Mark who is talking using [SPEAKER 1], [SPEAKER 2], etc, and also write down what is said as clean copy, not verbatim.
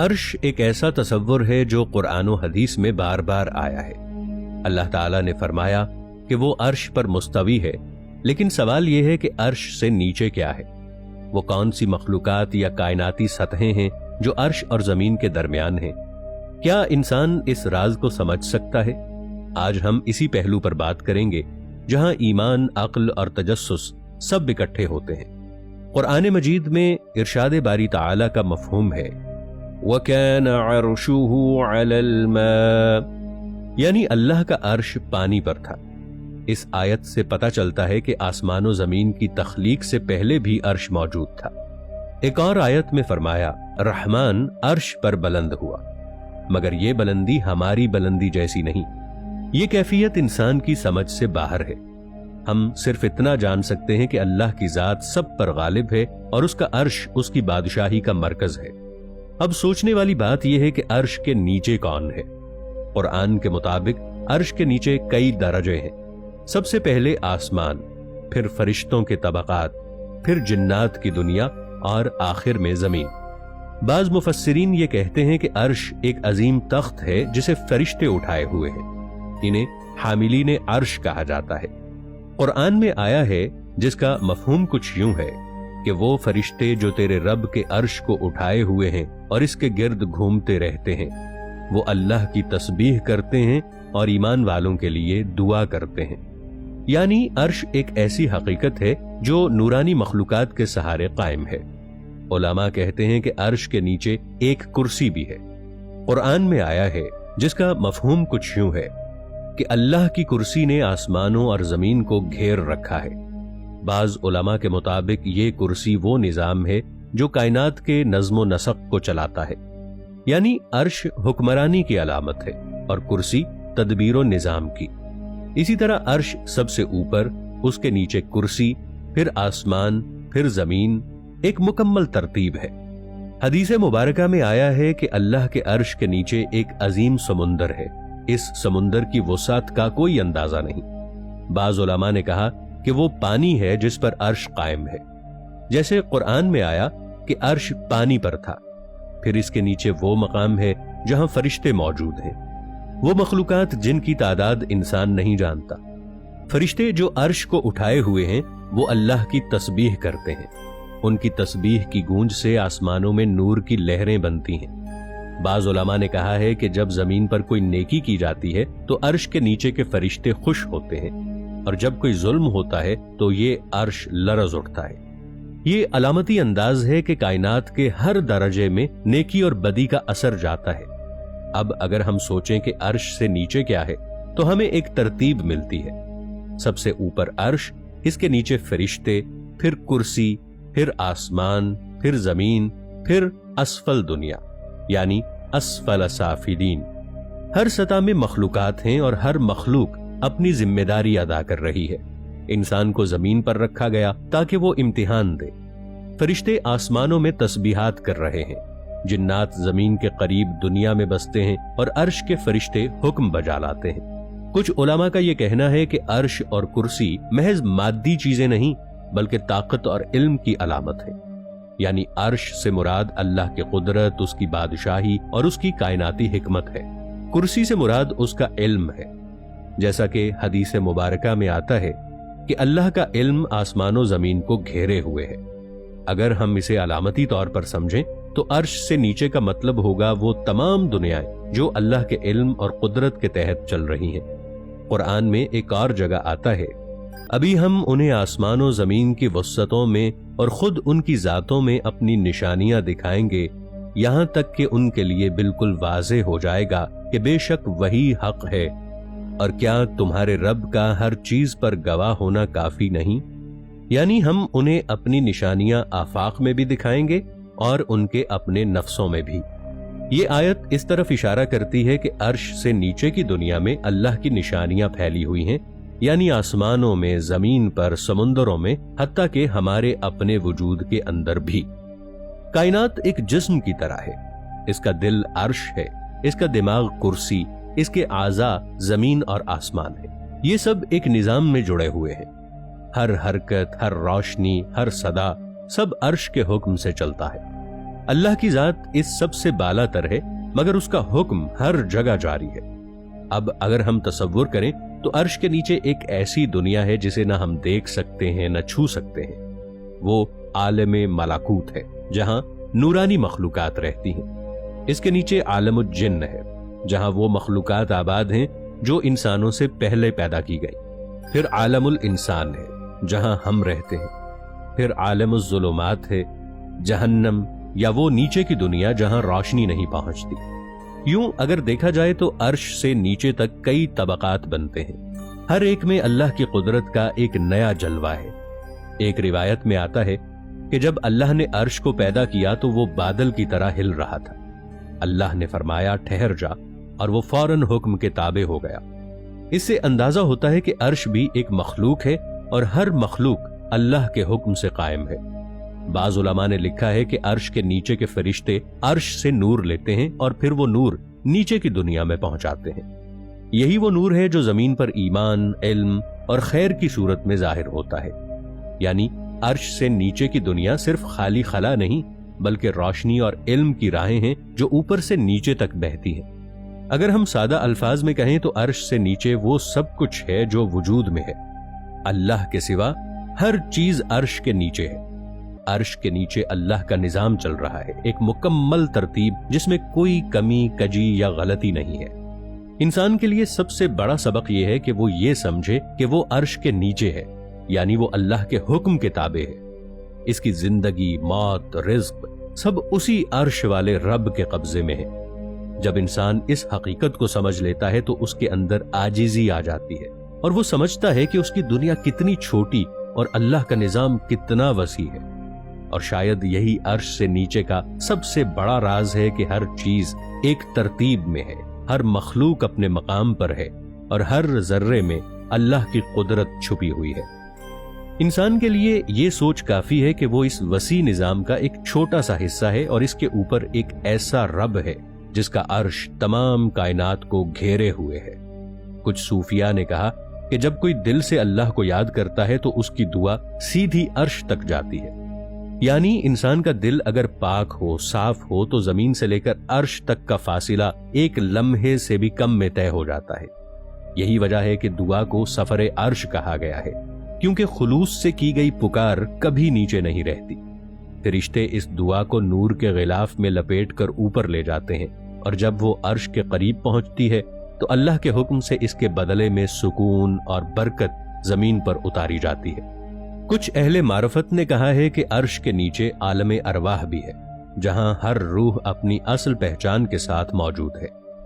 [SPEAKER 1] अर्श एक ऐसा तसव्वुर है जो कुरान और हदीस में बार बार आया है। अल्लाह ताला ने फरमाया कि वो अर्श पर मुस्तवी है, लेकिन सवाल यह है कि अर्श से नीचे क्या है? वो कौन सी मखलूकात या कायनाती सतहें हैं जो अर्श और जमीन के दरमियान हैं? क्या इंसान इस राज को समझ सकता है? आज हम इसी पहलू पर बात करेंगे जहां ईमान, अक्ल और तजस्सुस सब इकट्ठे होते हैं। कुरान मजीद में इरशाद बारी ताला का मफहूम है वकान अर्शुहु अलल मा, यानी अल्लाह का अर्श पानी पर था। इस आयत से पता चलता है कि आसमान और जमीन की तख्लीक से पहले भी अर्श मौजूद था। एक और आयत में फरमाया रहमान अर्श पर बुलंद हुआ, मगर यह बुलंदी हमारी बुलंदी जैसी नहीं। ये कैफियत इंसान की समझ से बाहर है। हम सिर्फ इतना जान सकते हैं कि अल्लाह की जात सब पर गालिब है और उसका अर्श उसकी बादशाही का मरकज है। अब सोचने वाली बात यह है कि अर्श के नीचे कौन है? कुरान के मुताबिक अर्श के नीचे कई दरजे हैं। सबसे पहले आसमान, फिर फरिश्तों के तबकात, फिर जिन्नात की दुनिया और आखिर में जमीन। बाज मुफस्सिरीन ये कहते हैं कि अर्श एक अजीम तख्त है जिसे फरिश्ते उठाए हुए हैं। इन्हें हामिलीन अर्श कहा जाता है। कुरान में आया है जिसका मफहूम कुछ यूं है कि वो फरिश्ते जो तेरे रब के अर्श को उठाए हुए हैं और इसके गिर्द घूमते रहते हैं, वो अल्लाह की तस्बीह करते हैं और ईमान वालों के लिए दुआ करते हैं। यानी अर्श एक ऐसी हकीकत है जो नूरानी मखलूकात के सहारे कायम है। उलमा कहते हैं कि अर्श के नीचे एक कुर्सी भी है। कुरान में आया है जिसका मफहूम कुछ यूं है कि अल्लाह की कुर्सी ने आसमानों और जमीन को घेर रखा है। बाज उलमा के मुताबिक ये कुर्सी वो निजाम है जो कायनात के नज़्म नसक को चलाता है। यानी अर्श हुक्मरानी की अलामत है और कुर्सी तदबीरो निजाम की। इसी तरह अर्श सबसे ऊपर, उसके नीचे कुर्सी, फिर आसमान, फिर जमीन, एक मुकम्मल तरतीब है। हदीस मुबारका में आया है कि अल्लाह के अर्श के नीचे एक अजीम समुंदर है। इस समुंदर की वसात का कोई अंदाजा नहीं। बाज उलमा ने कहा कि वो पानी है जिस पर अर्श कायम है। जैसे कुरान में आया कि अर्श पानी पर था। फिर इसके नीचे वो मकाम है जहां फरिश्ते मौजूद हैं, वो मखलूकात जिनकी तादाद इंसान नहीं जानता। फरिश्ते जो अर्श को उठाए हुए हैं वो अल्लाह की तस्बीह करते हैं। उनकी तस्बीह की गूंज से आसमानों में नूर की लहरें बनती हैं। बाज उलमा ने कहा है कि जब जमीन पर कोई नेकी की जाती है तो अर्श के नीचे के फरिश्ते खुश होते हैं, और जब कोई जुल्म होता है तो ये अर्श लरज उठता है। ये अलामती अंदाज है कि कायनात के हर दर्जे में नेकी और बदी का असर जाता है। अब अगर हम सोचें कि अर्श से नीचे क्या है तो हमें एक तरतीब मिलती है। सबसे ऊपर अर्श, इसके नीचे फरिश्ते, फिर कुर्सी, फिर आसमान, फिर जमीन, फिर असफल दुनिया यानी असफल साफिलीन। हर सतह में मखलूकात हैं और हर मखलूक अपनी जिम्मेदारी अदा कर रही है। इंसान को जमीन पर रखा गया ताकि वो इम्तिहान दे। फरिश्ते आसमानों में तस्बीहात कर रहे हैं, जिन्नात जमीन के करीब दुनिया में बसते हैं और अर्श के फरिश्ते हुक्म बजा लाते हैं। कुछ उलमा का यह कहना है कि अर्श और कुर्सी महज मादी चीजें नहीं बल्कि ताकत और इल्म की अलामत है। यानी अर्श से मुराद अल्लाह की कुदरत, उसकी बादशाही और उसकी कायनाती हिकमत है। कुर्सी से मुराद उसका इल्म है। जैसा कि हदीस मुबारका में आता है कि अल्लाह का इल्म आसमानों जमीन को घेरे हुए है। अगर हम इसे अलामती तौर पर समझें तो अर्श से नीचे का मतलब होगा वो तमाम दुनियाएं जो अल्लाह के इल्म और कुदरत के तहत चल रही हैं। कुरान में एक और जगह आता है, अभी हम उन्हें आसमानों जमीन की वसतों में और खुद उनकी जातों में अपनी निशानियां दिखाएंगे, यहां तक कि उनके लिए बिल्कुल वाज़े हो जाएगा कि बेशक वही हक है। और क्या तुम्हारे रब का हर चीज पर गवाह होना काफी नहीं? यानी हम उन्हें अपनी निशानियां आफाक में भी दिखाएंगे और उनके अपने नफ्सों में भी। ये आयत इस तरफ इशारा करती है कि अर्श से नीचे की दुनिया में अल्लाह की निशानियां फैली हुई हैं, यानी आसमानों में, जमीन पर, समुंदरों में, हत्ता कि हमारे अपने वजूद के अंदर भी। कायनात एक जिस्म की तरह है। इसका दिल अर्श है, इसका दिमाग कुर्सी, इसके आज़ा जमीन और आसमान है। ये सब एक निजाम में जुड़े हुए हैं। हर हरकत, हर रोशनी, हर सदा सब अर्श के हुक्म से चलता है। اللہ की ذات इस सब से बाला तर है, मगर उसका हुक्म हर जगह जारी है। अब अगर हम तसव्वुर करें तो अर्श के नीचे एक ऐसी दुनिया है जिसे न हम देख सकते हैं न छू सकते हैं। वो आलमे मलाकूत है, जहां नूरानी मखलूकात रहती हैं। इसके नीचे आलमुल जिन्न है, जहां वो मखलूकात आबाद हैं जो इंसानों से पहले पैदा की गई। फिर आलमुल इंसान है, जहां हम रहते हैं। फिर आलमुल ज़ुलुमात है, जहन्नम या वो नीचे की दुनिया जहां रोशनी नहीं पहुंचती। यूं अगर देखा जाए तो अर्श से नीचे तक कई तबकात बनते हैं। हर एक में अल्लाह की कुदरत का एक नया जलवा है। एक रिवायत में आता है कि जब अल्लाह ने अर्श को पैदा किया तो वो बादल की तरह हिल रहा था। अल्लाह ने फरमाया ठहर जा, और वो फौरन हुक्म के ताबे हो गया। इससे अंदाजा होता है कि अर्श भी एक मखलूक है और हर मखलूक अल्लाह के हुक्म से कायम है। बाज़ उलमा ने लिखा है कि अर्श के नीचे के फरिश्ते अर्श से नूर लेते हैं और फिर वो नूर नीचे की दुनिया में पहुंचाते हैं। यही वो नूर है जो जमीन पर ईमान, इल्म और खैर की सूरत में जाहिर होता है। यानी अर्श से नीचे की दुनिया सिर्फ खाली खला नहीं, बल्कि रोशनी और इल्म की राहें हैं जो ऊपर से नीचे तक बहती हैं। अगर हम सादा अल्फाज में कहें तो अर्श से नीचे वो सब कुछ है जो वजूद में है। अल्लाह के सिवा हर चीज अर्श के नीचे है। अर्श के नीचे अल्लाह का निजाम चल रहा है, एक मुकम्मल तरतीब जिसमें कोई कमी, कजी या गलती नहीं है। इंसान के लिए सबसे बड़ा सबक यह है कि वो ये समझे कि वो अर्श के नीचे है, यानी वो अल्लाह के हुक्म के ताबे है। इसकी जिंदगी, मौत, रिज्क सब उसी अर्श वाले रब के कब्जे में है। जब इंसान इस हकीकत को समझ लेता है तो उसके अंदर आजिजी आ जाती है और वो समझता है कि उसकी दुनिया कितनी छोटी और अल्लाह का निजाम कितना वसी है। और शायद यही अर्श से नीचे का सबसे बड़ा राज है कि हर चीज एक तरतीब में है, हर मखलूक अपने मकाम पर है और हर जर्रे में अल्लाह की कुदरत छुपी हुई है। इंसान के लिए ये सोच काफी है कि वो इस वसी निजाम का एक छोटा सा हिस्सा है और इसके ऊपर एक ऐसा रब है जिसका अर्श तमाम कायनात को घेरे हुए है। कुछ सूफिया ने कहा कि जब कोई दिल से अल्लाह को याद करता है तो उसकी दुआ सीधी अर्श तक जाती है। यानी इंसान का दिल अगर पाक हो, साफ हो तो जमीन से लेकर अर्श तक का फासिला एक लम्हे से भी कम में तय हो जाता है। यही वजह है कि दुआ को सफरे अर्श कहा गया है, क्योंकि खुलूस से की गई पुकार कभी नीचे नहीं रहती। फरिश्ते इस दुआ को नूर के गिलाफ में लपेट कर ऊपर ले जाते हैं और जब वो अर्श के करीब पहुंचती है तो अल्लाह के हुक्म से इसके बदले में सुकून और बरकत जमीन पर उतारी जाती है। कुछ अहले मारफत ने कहा है कि अर्श के नीचे आलमे अरवाह भी है, जहां हर रूह अपनी असल पहचान के साथ मौजूद है।